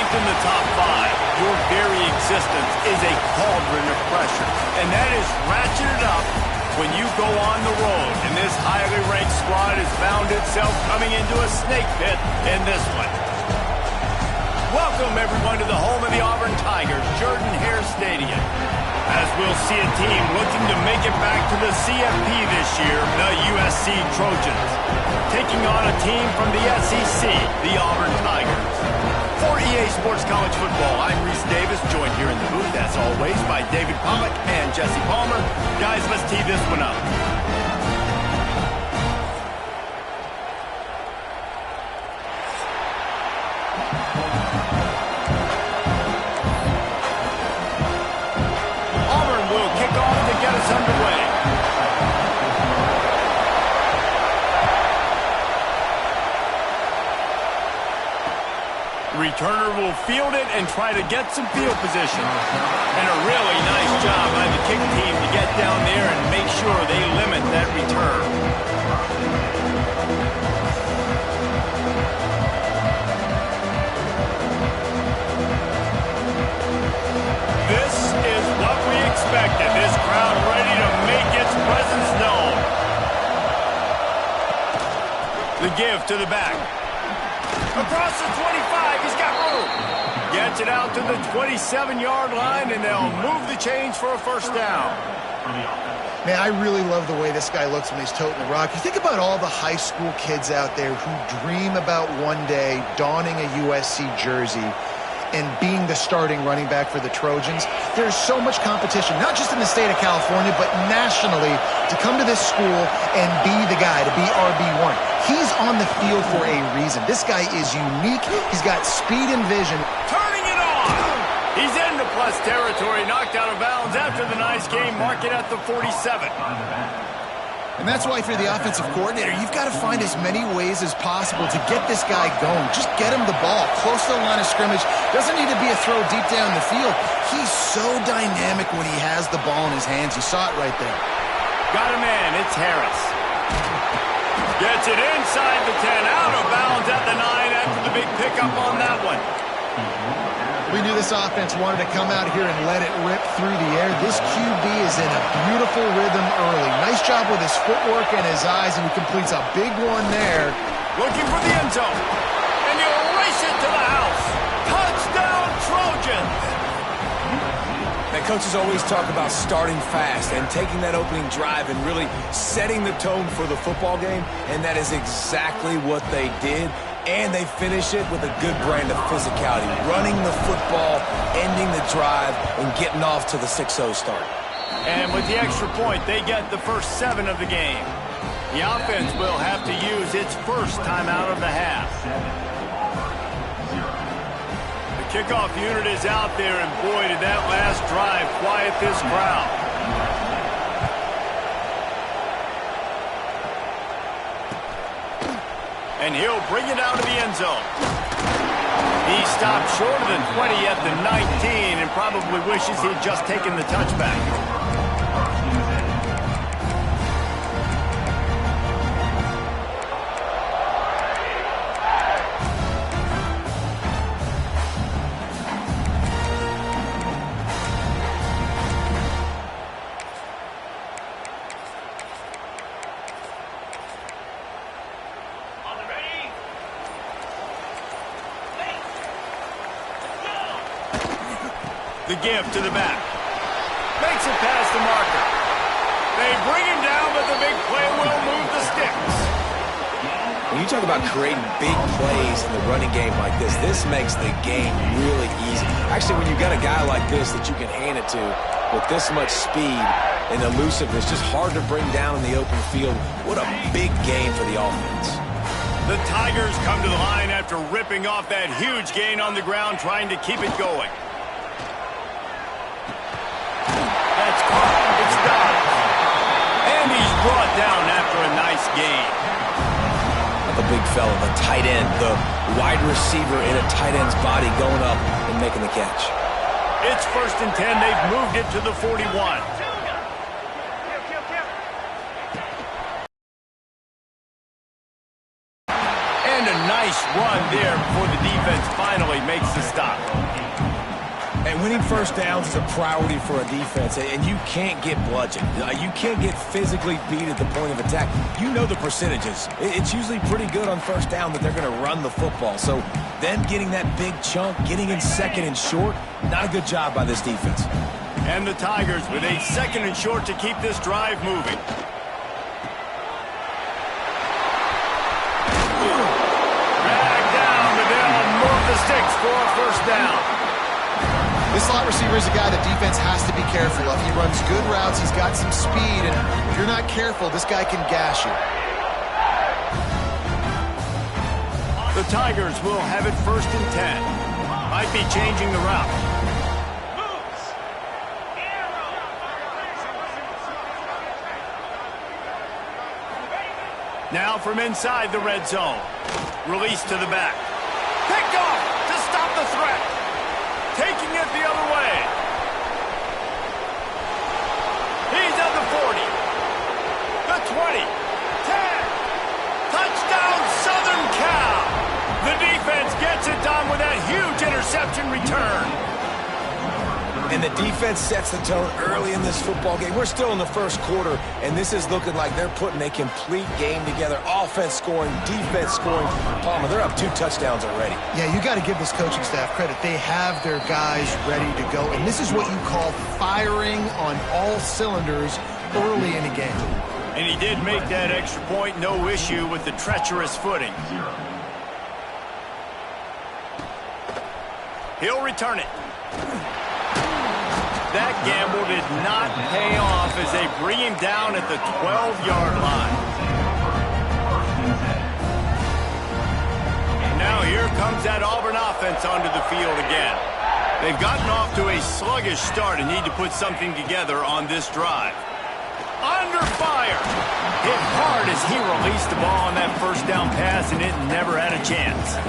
In the top 5, your very existence is a cauldron of pressure, and that is ratcheted up when you go on the road, and this highly ranked squad has found itself coming into a snake pit in this one. Welcome, everyone, to the home of the Auburn Tigers, Jordan-Hare Stadium, as we'll see a team looking to make it back to the CFP this year, the USC Trojans, taking on a team from the SEC, the Auburn Tigers. For EA Sports College Football, I'm Reese Davis, joined here in the booth, as always, by David Pollack and Jesse Palmer. Guys, let's tee this one up. Auburn will kick off to get us underway. Returner will field it and try to get some field position. And a really nice job by the kick team to get down there and make sure they limit that return. This is what we expected. This crowd ready to make its presence known. The give to the back. Across the 25, he's got room. Gets it out to the 27-yard line, and they'll move the chains for a first down. Man, I really love the way this guy looks when he's toting the rock. You think about all the high school kids out there who dream about one day donning a USC jersey and being the starting running back for the Trojans. There's so much competition, not just in the state of California, but nationally, to come to this school and be the guy, to be RB1. He's on the field for a reason. This guy is unique. He's got speed and vision. Turning it on! He's into plus territory, knocked out of bounds after the nice game, mark it at the 47. And that's why if you're the offensive coordinator, you've got to find as many ways as possible to get this guy going. Just get him the ball close to the line of scrimmage. Doesn't need to be a throw deep down the field. He's so dynamic when he has the ball in his hands. You saw it right there. Got a man. It's Harris. Gets it inside the 10, out of bounds at the 9 after the big pickup on that one. We knew this offense wanted to come out here and let it rip through the air. This QB is in a beautiful rhythm early. Nice job with his footwork and his eyes, and he completes a big one there. Looking for the end zone. And he'll race it to the house. Touchdown, Trojans! Now, coaches always talk about starting fast and taking that opening drive and really setting the tone for the football game, and that is exactly what they did. And they finish it with a good brand of physicality, running the football, ending the drive, and getting off to the 6-0 start. And with the extra point, they get the first 7 of the game. The offense will have to use its first timeout of the half. The kickoff unit is out there, and boy, did that last drive quiet this crowd. And he'll bring it out to the end zone. He stopped short of the 20 at the 19 and probably wishes he'd just taken the touchback. The give to the back. Makes it past the marker. They bring him down, but the big play will move the sticks. When you talk about creating big plays in the running game like this makes the game really easy. Actually, when you got a guy like this that you can hand it to with this much speed and elusiveness, just hard to bring down in the open field. What a big game for the offense. The Tigers come to the line after ripping off that huge gain on the ground, trying to keep it going. That's caught. It's dodged. And he's brought down after a nice gain. The big fella, the tight end, the wide receiver in a tight end's body going up and making the catch. It's 1st and 10. They've moved it to the 41. And a nice run there before the defense finally makes the stop. And winning first downs is a priority for a defense, and you can't get bludgeoned. You can't get physically beat at the point of attack. You know the percentages. It's usually pretty good on first down that they're going to run the football. So them getting that big chunk, getting in 2nd and short, not a good job by this defense. And the Tigers with a 2nd and short to keep this drive moving. Dragged down, but they'll move the sticks for a first down. This slot receiver is a guy the defense has to be careful of. He runs good routes. He's got some speed, and if you're not careful, this guy can gash you. The Tigers will have it 1st and 10. Might be changing the route. Now from inside the red zone. Release to the back. Picked off to stop the threat. Taking it the other way. He's at the 40. The 20. 10. Touchdown, Southern Cal. The defense gets it done with that huge interception return. And the defense sets the tone early in this football game. We're still in the first quarter, and this is looking like they're putting a complete game together. Offense scoring, defense scoring. Palmer, they're up 2 touchdowns already. Yeah, you got to give this coaching staff credit. They have their guys ready to go, and this is what you call firing on all cylinders early in a game. And he did make that extra point, no issue with the treacherous footing. He'll return it. That gamble did not pay off as they bring him down at the 12-yard line. Now here comes that Auburn offense onto the field again. They've gotten off to a sluggish start and need to put something together on this drive. Under fire. Hit hard as he released the ball on that first down pass, and it never had a chance.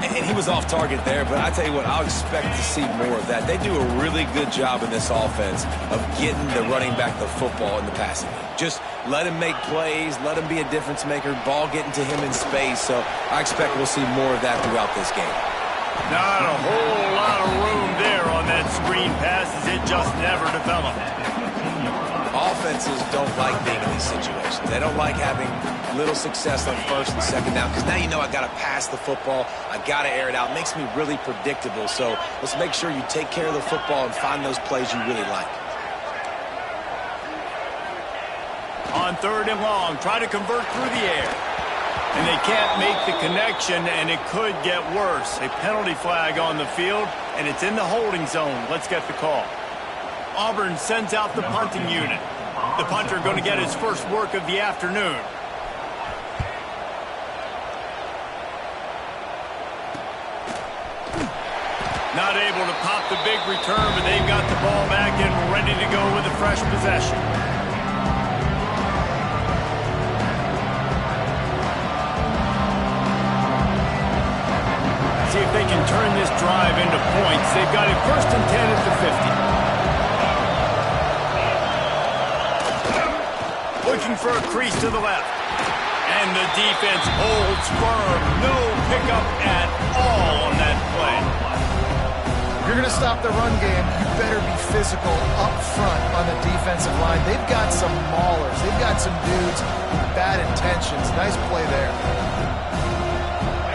And he was off target there, but I tell you what, I'll expect to see more of that. They do a really good job in this offense of getting the running back the football in the passing game. Just let him make plays, let him be a difference maker, ball getting to him in space. So I expect we'll see more of that throughout this game. Not a whole lot of room there on that screen pass as it just never developed. Offenses don't like being in these situations. They don't like having little success on 1st and 2nd down because now you know I got to pass the football. I got to air it out. It makes me really predictable. So let's make sure you take care of the football and find those plays you really like. On 3rd and long, try to convert through the air. And they can't make the connection, and it could get worse. A penalty flag on the field, and it's in the holding zone. Let's get the call. Auburn sends out the punting unit. The punter going to get his first work of the afternoon. Not able to pop the big return, but they've got the ball back and ready to go with a fresh possession. See if they can turn this drive into points. They've got it 1st and 10 at the 50. Looking for a crease to the left. And the defense holds firm. No pickup at all on that play. If you're going to stop the run game, you better be physical up front on the defensive line. They've got some maulers. They've got some dudes with bad intentions. Nice play there.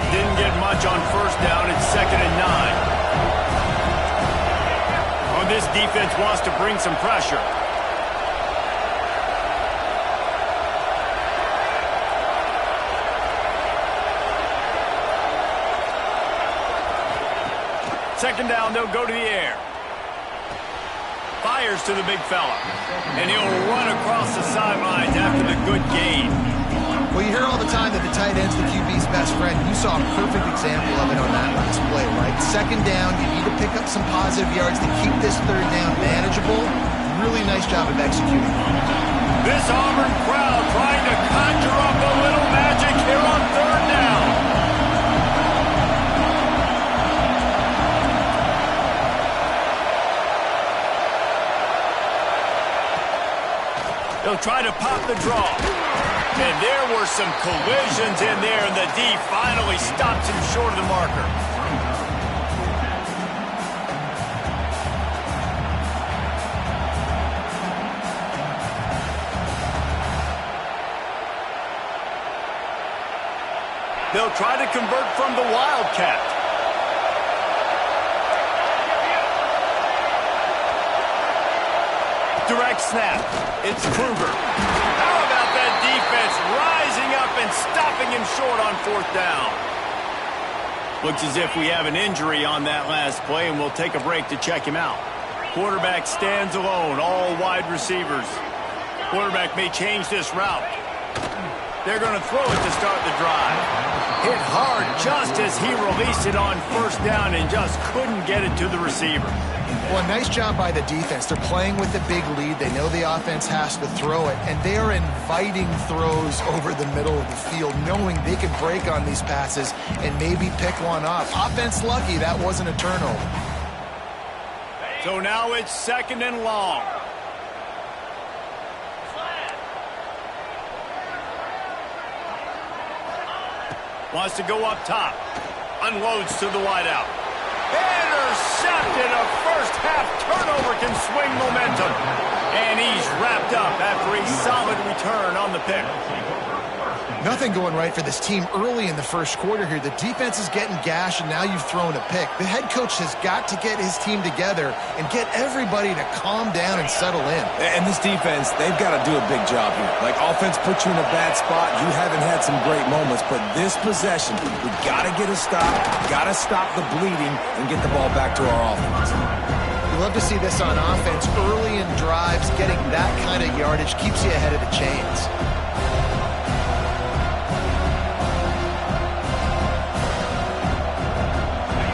Didn't get much on 1st down. It's 2nd and 9. defense wants to bring some pressure. Second down, they'll go to the air. Fires to the big fella. And he'll run across the sidelines after the good gain. Well, you hear all the time that the tight end's the QB's best friend. You saw a perfect example of it on that last play, right? Second down, you need to pick up some positive yards to keep this third down manageable. Really nice job of executing. This Auburn crowd trying to conjure up a little magic here on third down. They'll try to pop the draw. And there were some collisions in there, and the D finally stops him short of the marker. They'll try to convert from the Wildcat. Direct snap. It's Kruger. How about that defense rising up and stopping him short on fourth down? Looks as if we have an injury on that last play, and we'll take a break to check him out. Quarterback stands alone, all wide receivers. Quarterback may change this route. They're going to throw it to start the drive. Hit hard just as he released it on first down and just couldn't get it to the receiver. Well, nice job by the defense. They're playing with the big lead. They know the offense has to throw it, and they are inviting throws over the middle of the field, knowing they can break on these passes and maybe pick one off. Offense lucky that wasn't a turnover. So now it's second and long. Wants to go up top. Unloads to the wideout. Intercepted. A first-half turnover can swing momentum. And he's wrapped up after a solid return on the pick. Nothing going right for this team early in the first quarter here. The defense is getting gashed, and now you've thrown a pick. The head coach has got to get his team together and get everybody to calm down and settle in. And this defense, they've got to do a big job here. Like, offense puts you in a bad spot. You haven't had some great moments, but this possession, we got to get a stop, got to stop the bleeding, and get the ball back to our offense. We love to see this on offense. Early in drives, getting that kind of yardage keeps you ahead of the chains.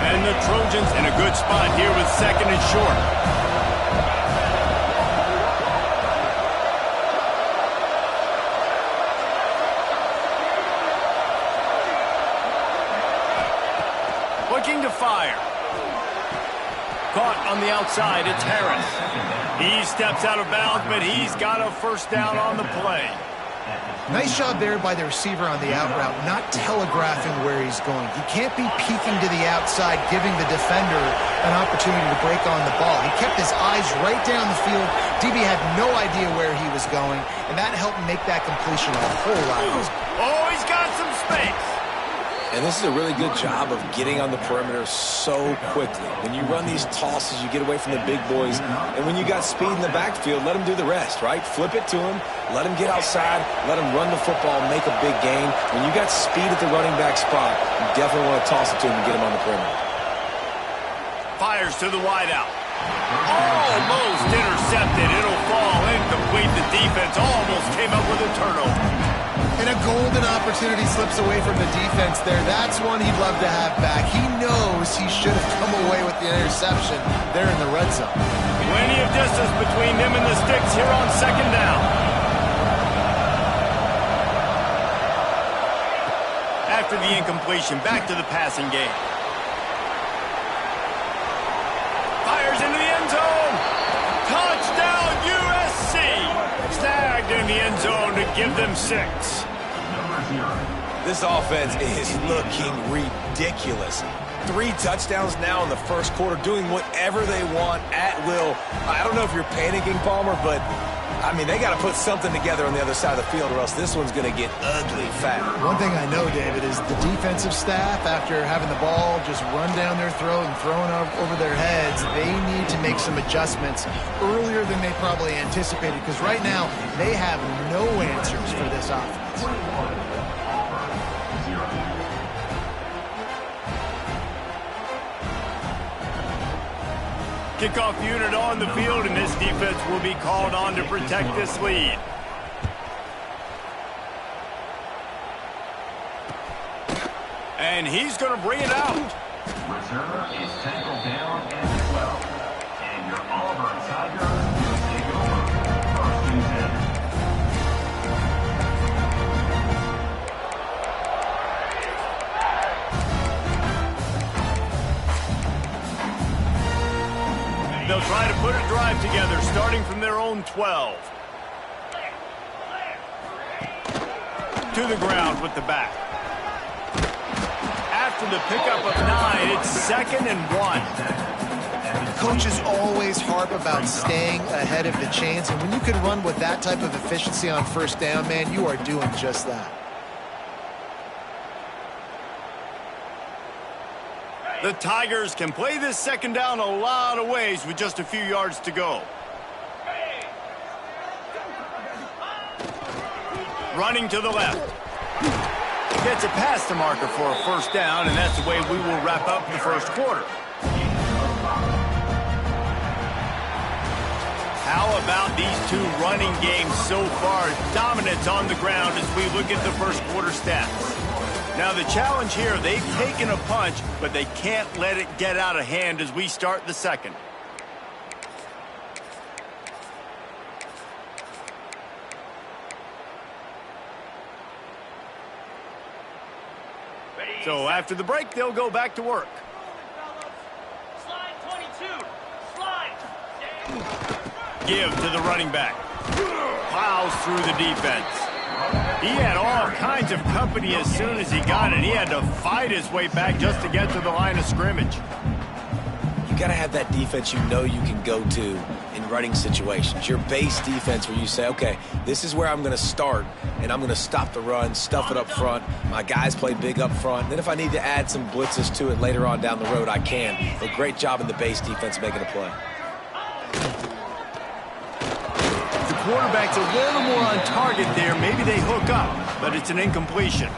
And the Trojans in a good spot here with second and short. Looking to fire. Caught on the outside, it's Harris. He steps out of bounds, but he's got a first down on the play. Nice job there by the receiver on the out route, not telegraphing where he's going. He can't be peeking to the outside, giving the defender an opportunity to break on the ball. He kept his eyes right down the field. DB had no idea where he was going, and that helped make that completion a whole lot easier. Oh, he's got some space. And this is a really good job of getting on the perimeter so quickly. When you run these tosses, you get away from the big boys. And when you got speed in the backfield, let them do the rest, right? Flip it to him, let him get outside, let him run the football, make a big gain. When you got speed at the running back spot, you definitely want to toss it to him and get him on the perimeter. Fires to the wideout. Almost intercepted. It'll fall incomplete. The defense almost came up with a turnover. And a golden opportunity slips away from the defense there. That's one he'd love to have back. He knows he should have come away with the interception there in the red zone. Plenty of distance between them and the sticks here on second down. After the incompletion, back to the passing game. Fires into the end zone. Touchdown USC. Snagged in the end zone to give them 6. This offense is looking ridiculous. 3 touchdowns now in the first quarter, doing whatever they want at will. I don't know if you're panicking, Palmer, but I mean, they got to put something together on the other side of the field or else this one's going to get ugly fast. One thing I know, David, is the defensive staff, after having the ball just run down their throat and thrown over their heads, they need to make some adjustments earlier than they probably anticipated, because right now they have no answers for this offense. Kickoff unit on the field, and this defense will be called on to protect this lead. And he's going to bring it out. Returner is tackled down at 12. And your Auburn Tigers will take over first and 10. They'll try to put a drive together, starting from their own 12. To the ground with the back. After the pickup of 9, it's 2nd and 1. Coaches always harp about staying ahead of the chains, and when you can run with that type of efficiency on first down, man, you are doing just that. The Tigers can play this second down a lot of ways with just a few yards to go. Running to the left. Gets it past the marker for a first down, and that's the way we will wrap up the first quarter. How about these two running games so far? Dominance on the ground as we look at the first quarter stats. Now the challenge here, they've taken a punch, but they can't let it get out of hand as we start the second. So after the break, they'll go back to work. Slide 22. Slide. Give to the running back. Plows through the defense. He had all kinds of company as soon as he got it. He had to fight his way back just to get to the line of scrimmage. You got to have that defense you know you can go to in running situations. Your base defense where you say, okay, this is where I'm going to start, and I'm going to stop the run, stuff it up front. My guys play big up front. Then if I need to add some blitzes to it later on down the road, I can. A great job in the base defense making a play. Quarterback's a little more on target there. Maybe they hook up, but it's an incompletion.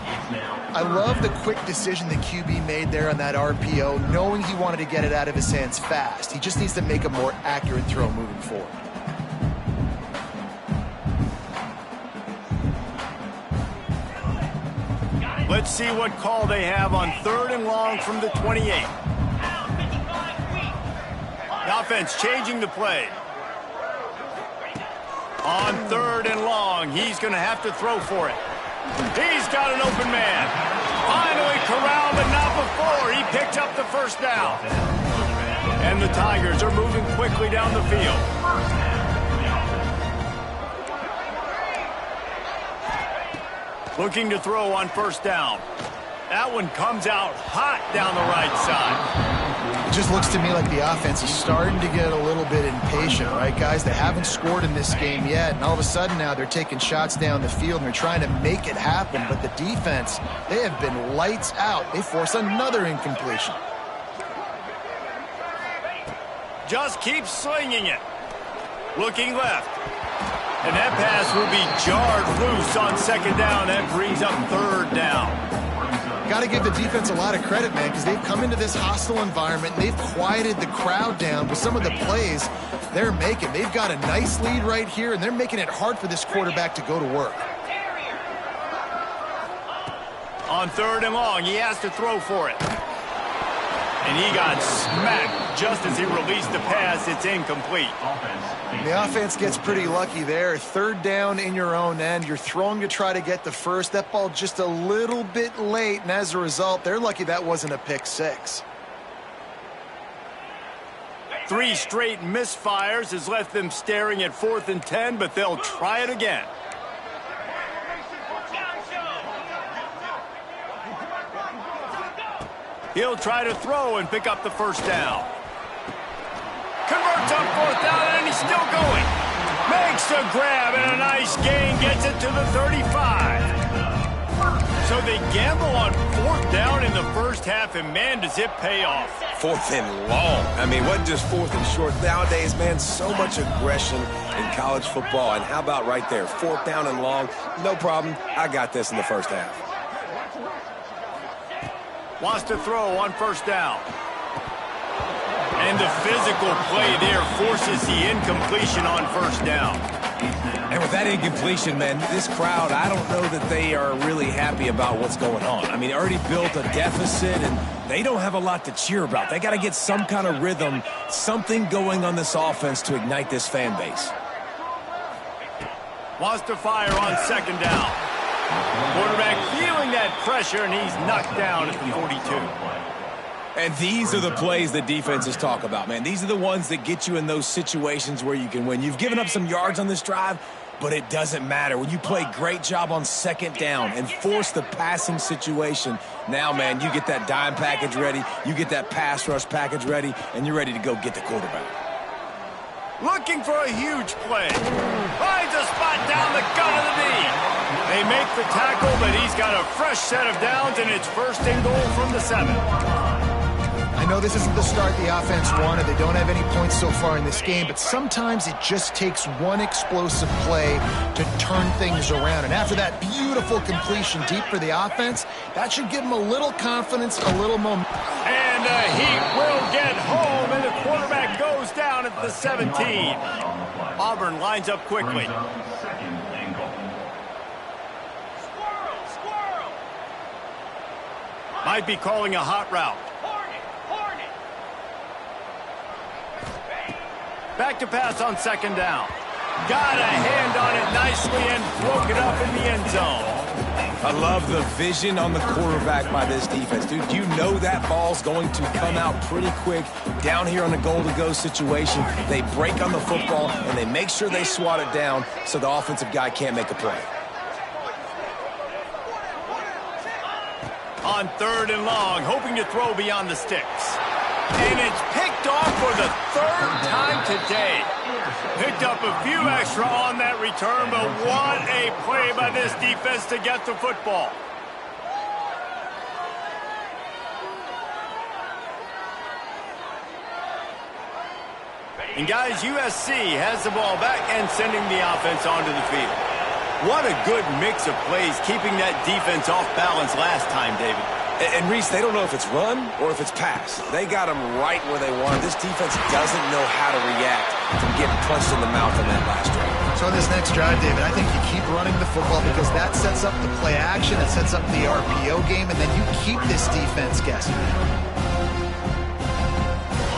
I love the quick decision the QB made there on that RPO, knowing he wanted to get it out of his hands fast. He just needs to make a more accurate throw moving forward. Let's see what call they have on 3rd and long from the 28. The offense changing the play. On 3rd and long, he's going to have to throw for it. He's got an open man. Finally corralled, but not before. He picked up the first down. And the Tigers are moving quickly down the field. Looking to throw on first down. That one comes out hot down the right side. It just looks to me like the offense is starting to get a little bit impatient, right, guys? They haven't scored in this game yet, and all of a sudden now they're taking shots down the field and they're trying to make it happen. But the defense, they have been lights out. They force another incompletion. Just keep slinging it. Looking left. And that pass will be jarred loose on second down. That brings up 3rd down. Got to give the defense a lot of credit, man, because they've come into this hostile environment and they've quieted the crowd down with some of the plays they're making. They've got a nice lead right here, and they're making it hard for this quarterback to go to work. On 3rd and long, he has to throw for it. And he got smacked just as he released the pass. It's incomplete. The offense gets pretty lucky there. 3rd down in your own end. You're throwing to try to get the first. That ball just a little bit late, and as a result, they're lucky that wasn't a pick six. 3 straight misfires has left them staring at 4th and 10, but they'll try it again. He'll try to throw and pick up the first down. Converts on 4th down, and he's still going. Makes the grab and a nice gain, gets it to the 35. So they gamble on 4th down in the first half, and man, does it pay off. 4th and long. I mean, what just 4th and short? Nowadays, man, so much aggression in college football. And how about right there, 4th down and long? No problem. I got this in the first half. Wants to throw on 1st down. And the physical play there forces the incompletion on 1st down. And with that incompletion, man, this crowd, I don't know that they are really happy about what's going on. I mean, already built a deficit, and they don't have a lot to cheer about. They got to get some kind of rhythm, something going on this offense to ignite this fan base. Wants to fire on 2nd down. Quarterback feeling that pressure, and he's knocked down at the 42. And these are the plays that defenses talk about, man. These are the ones that get you in those situations where you can win. You've given up some yards on this drive, but it doesn't matter. When you play great job on 2nd down and force the passing situation, now, man, you get that dime package ready, you get that pass rush package ready, and you're ready to go get the quarterback. Looking for a huge play. Finds a spot down the gut of the knee. They make the tackle, but he's got a fresh set of downs, and it's 1st and goal from the 7. I know this isn't the start the offense wanted. They don't have any points so far in this game, but sometimes it just takes one explosive play to turn things around. And after that beautiful completion deep for the offense, that should give them a little confidence, a little momentum. And he will get home, and the quarterback goes down at the 17. Auburn lines up quickly. Squirrel! Might be calling a hot route. Hornet! Back to pass on 2nd down. Got a hand on it nicely and broke it up in the end zone. I love the vision on the quarterback by this defense. Dude, you know that ball's going to come out pretty quick down here on the goal-to-go situation. They break on the football, and they make sure they swat it down so the offensive guy can't make a play. On 3rd and long, hoping to throw beyond the sticks. And it's picked off for the 3rd time today. Picked up a few extra on that return, but what a play by this defense to get the football. And guys, USC has the ball back and sending the offense onto the field. What a good mix of plays, keeping that defense off balance last time, David. And Reese, they don't know if it's run or if it's pass. They got them right where they want. This defense doesn't know how to react from getting punched in the mouth on that last drive. So on this next drive, David, I think you keep running the football because that sets up the play action, it sets up the RPO game, and then you keep this defense guessing.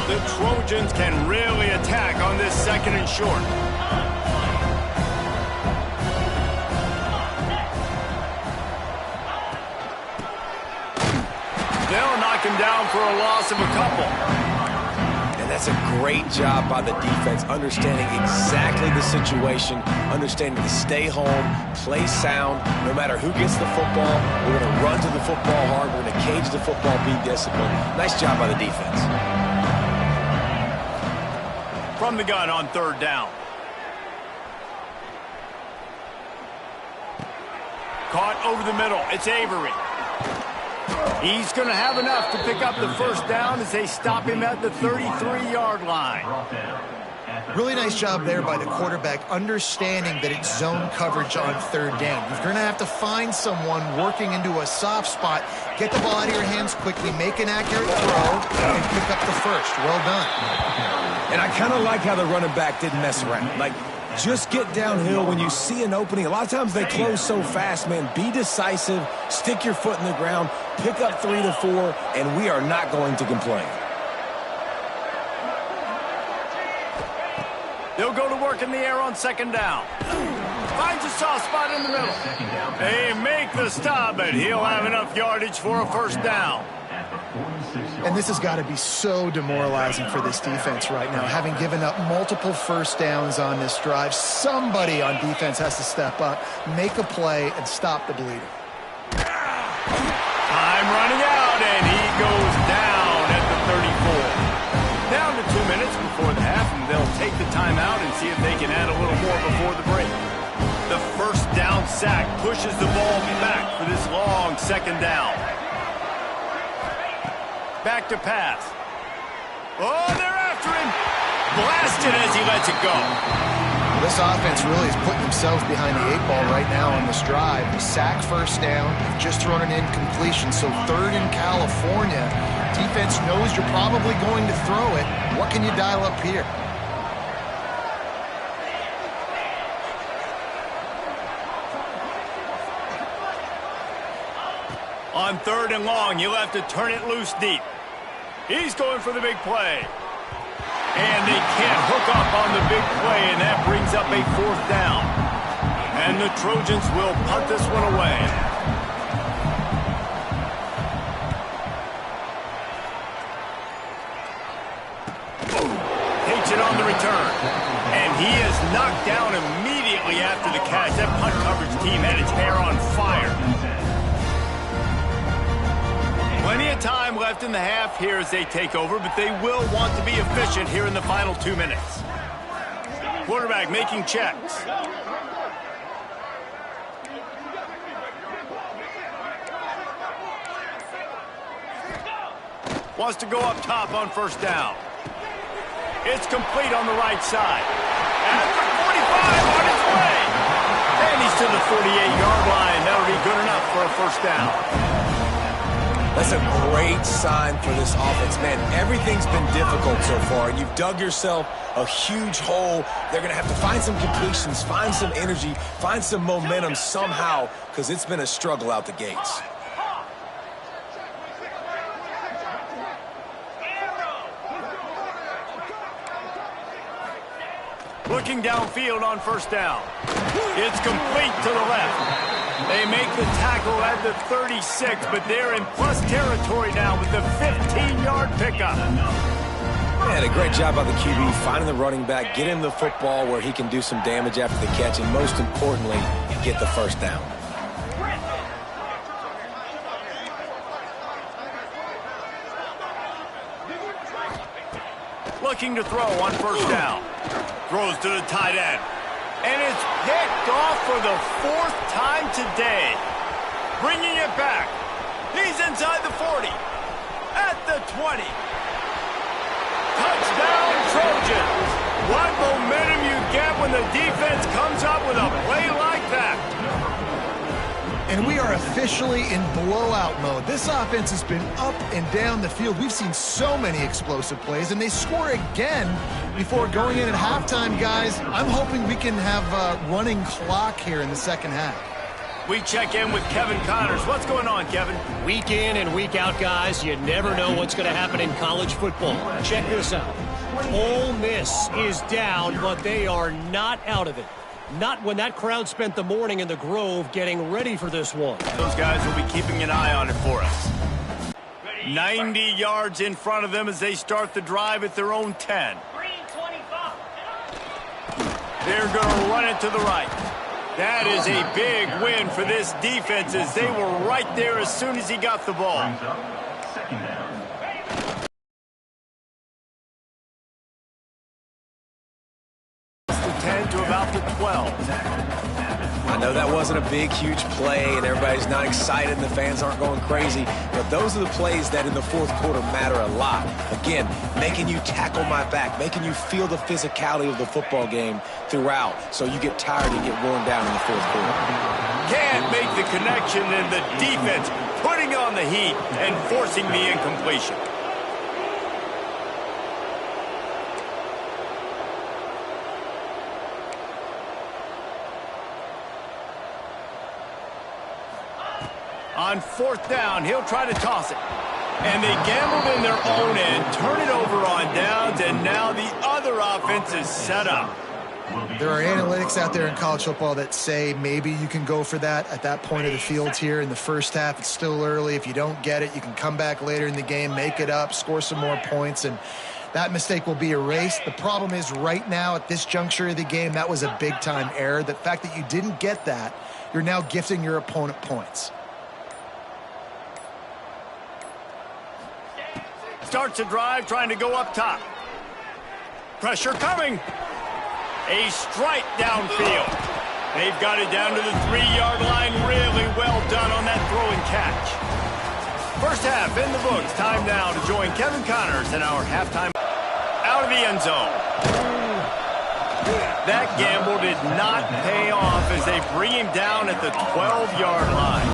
The Trojans can really attack on this 2nd and short. They'll knock him down for a loss of a couple. And that's a great job by the defense, understanding exactly the situation, understanding to stay home, play sound. No matter who gets the football, we're going to run to the football hard. We're going to cage the football, be disciplined. Nice job by the defense. From the gun on 3rd down. Caught over the middle. It's Avery. He's going to have enough to pick up the 1st down as they stop him at the 33-yard line. Really nice job there by the quarterback, understanding that it's zone coverage on 3rd down. You're going to have to find someone working into a soft spot, get the ball out of your hands quickly, make an accurate throw, and pick up the 1st. Well done. And I kind of like how the running back didn't mess around. Like, just get downhill when you see an opening. A lot of times they close so fast, man. Be decisive, stick your foot in the ground, pick up 3 to 4, and we are not going to complain. They'll go to work in the air on 2nd down. Finds a soft spot in the middle. They make the stop, but he'll have enough yardage for a 1st down. And this has got to be so demoralizing for this defense right now. Having given up multiple 1st downs on this drive, somebody on defense has to step up, make a play, and stop the bleeding. Time running out, and he goes down at the 34. Down to 2 minutes before the half, and they'll take the timeout and see if they can add a little more of a before the break. The first down sack pushes the ball back for this long second down. Back to pass. Oh, they're after him. Blasted as he lets it go. Well, this offense really is putting themselves behind the 8 ball right now on this drive. The sack first down, they've just thrown an incompletion, so third in California. Defense knows you're probably going to throw it. What can you dial up here? On third and long, you'll have to turn it loose deep. He's going for the big play. And they can't hook up on the big play, and that brings up a fourth down. And the Trojans will punt this one away. Takes it on the return. And he is knocked down immediately after the catch. That punt coverage team had its hair on fire. Plenty of time left in the half here as they take over, but they will want to be efficient here in the final 2 minutes. Quarterback making checks. Wants to go up top on first down. It's complete on the right side. At the 45 on its way. And he's to the 48-yard line. That'll be good enough for a first down. That's a great sign for this offense. Man, everything's been difficult so far, and you've dug yourself a huge hole. They're going to have to find some completions, find some energy, find some momentum somehow, because it's been a struggle out the gates. Looking downfield on first down. It's complete to the left. They make the tackle at the 36, but they're in plus territory now with the 15-yard pickup. Man, a great job by the QB finding the running back, get him the football where he can do some damage after the catch, and most importantly, get the first down. Looking to throw on first down. Throws to the tight end. And it's picked off for the fourth time today. Bringing it back. He's inside the 40. At the 20. Touchdown, Trojans. What momentum you get when the defense comes up with a play like that. And we are officially in blowout mode. This offense has been up and down the field. We've seen so many explosive plays, and they score again before going in at halftime, guys. I'm hoping we can have a running clock here in the second half. We check in with Kevin Connors. What's going on, Kevin? Week in and week out, guys, you never know what's going to happen in college football. Check this out. Ole Miss is down, but they are not out of it. Not when that crowd spent the morning in the Grove getting ready for this one. Those guys will be keeping an eye on it for us. 90 yards in front of them as they start the drive at their own 10. They're going to run it to the right. That is a big win for this defense as they were right there as soon as he got the ball. Second down. The 10 to about the 12. I know that wasn't a big, huge play, and everybody's not excited, and the fans aren't going crazy, but those are the plays that in the fourth quarter matter a lot. Again, making you tackle my back, making you feel the physicality of the football game throughout, so you get tired and get worn down in the fourth quarter. Can't make the connection, and the defense putting on the heat and forcing the incompletion. On fourth down, he'll try to toss it. And they gambled in their own end, turn it over on downs, and now the other offense is set up. There are analytics out there in college football that say maybe you can go for that at that point of the field here in the first half. It's still early. If you don't get it, you can come back later in the game, make it up, score some more points, and that mistake will be erased. The problem is right now at this juncture of the game, that was a big-time error. The fact that you didn't get that, you're now gifting your opponent points. Starts a drive, trying to go up top. Pressure coming. A strike downfield. They've got it down to the 3-yard line. Really well done on that throw and catch. First half in the books. Time now to join Kevin Connors in our halftime out of the end zone. That gamble did not pay off as they bring him down at the 12-yard line.